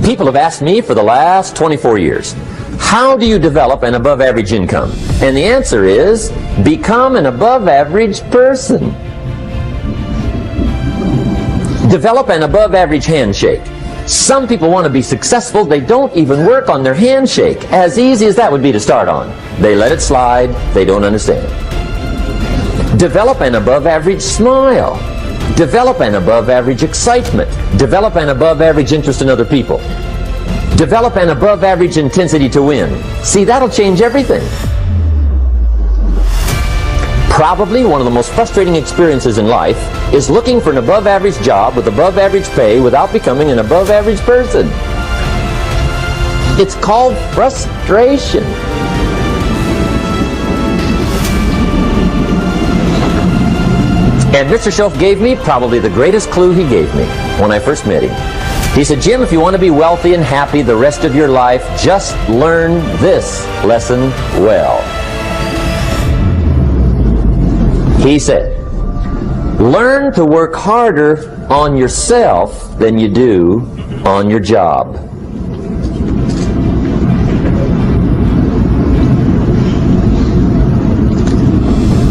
People have asked me for the last 24 years, how do you develop an above-average income? And the answer is, become an above-average person. Develop an above-average handshake. Some people want to be successful, they don't even work on their handshake. As easy as that would be to start on. They let it slide, they don't understand. Develop an above-average smile. Develop an above-average excitement. Develop an above-average interest in other people. Develop an above-average intensity to win. See, that'll change everything. Probably one of the most frustrating experiences in life is looking for an above-average job with above-average pay without becoming an above-average person. It's called frustration. And Mr. Shoaff gave me probably the greatest clue he gave me when I first met him. He said, Jim, if you want to be wealthy and happy the rest of your life, just learn this lesson well. He said, learn to work harder on yourself than you do on your job.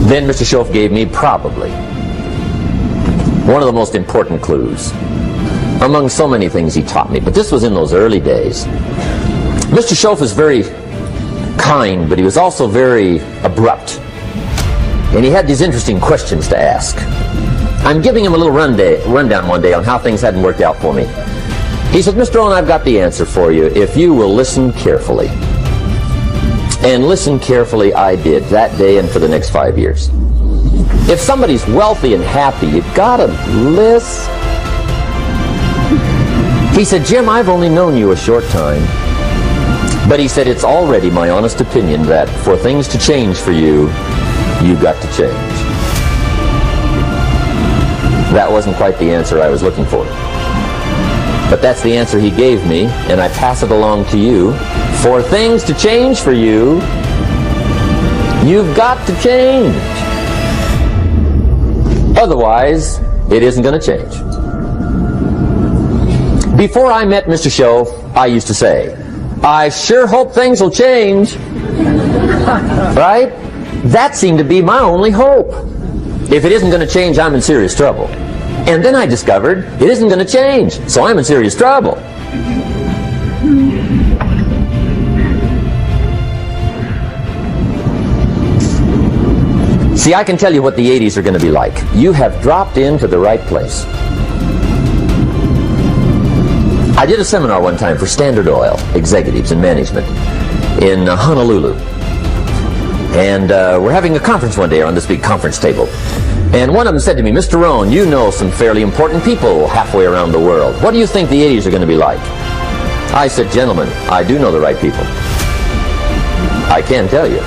Then Mr. Shoaff gave me probably one of the most important clues among so many things he taught me, but this was in those early days. Mr. Shoaff is very kind, but he was also very abrupt. And he had these interesting questions to ask. I'm giving him a little rundown one day on how things hadn't worked out for me. He said, Mr. Owen, I've got the answer for you if you will listen carefully. And listen carefully I did that day and for the next 5 years. If somebody's wealthy and happy, you've got to listen. He said, Jim, I've only known you a short time. But he said, it's already my honest opinion that for things to change for you, you've got to change. That wasn't quite the answer I was looking for. But that's the answer he gave me, and I pass it along to you. For things to change for you, you've got to change. Otherwise, it isn't going to change. Before I met Mr. Shoaff, I used to say, I sure hope things will change. Right? That seemed to be my only hope. If it isn't going to change, I'm in serious trouble. And then I discovered it isn't going to change, so I'm in serious trouble. See, I can tell you what the 80s are going to be like. You have dropped into the right place. I did a seminar one time for Standard Oil executives and management in Honolulu. And we're having a conference one day on this big conference table. And one of them said to me, Mr. Rohn, you know some fairly important people halfway around the world. What do you think the 80s are going to be like? I said, gentlemen, I do know the right people. I can tell you.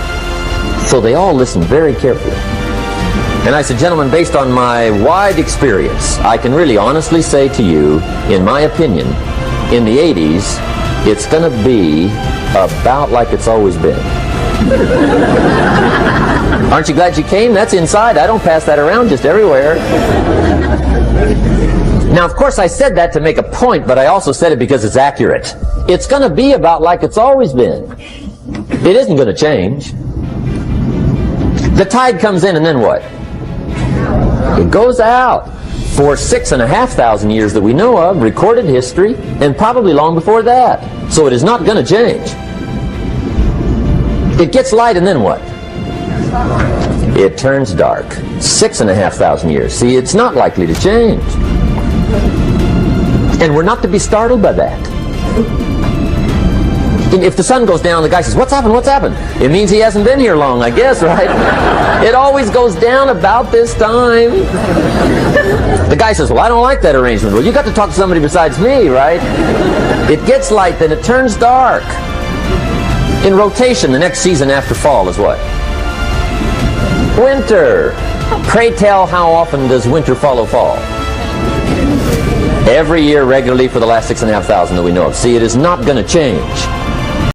So they all listened very carefully. And I said, gentlemen, based on my wide experience, I can really honestly say to you, in my opinion, in the 80s, it's going to be about like it's always been. Aren't you glad you came? That's inside. I don't pass that around just everywhere. Now, of course, I said that to make a point, but I also said it because it's accurate. It's going to be about like it's always been. It isn't going to change. The tide comes in, and then what? It goes out. For 6,500 years that we know of, recorded history, and probably long before that. So it is not going to change. It gets light, and then what? It turns dark. 6,500 years. See, it's not likely to change. And we're not to be startled by that. If the sun goes down, the guy says, what's happened, what's happened? It means he hasn't been here long, I guess, right? It always goes down about this time. The guy says, well, I don't like that arrangement. Well, you got to talk to somebody besides me, right? It gets light, then it turns dark. In rotation, the next season after fall is what? Winter. Pray tell, how often does winter follow fall? Every year regularly for the last 6,500 that we know of. See, it is not going to change.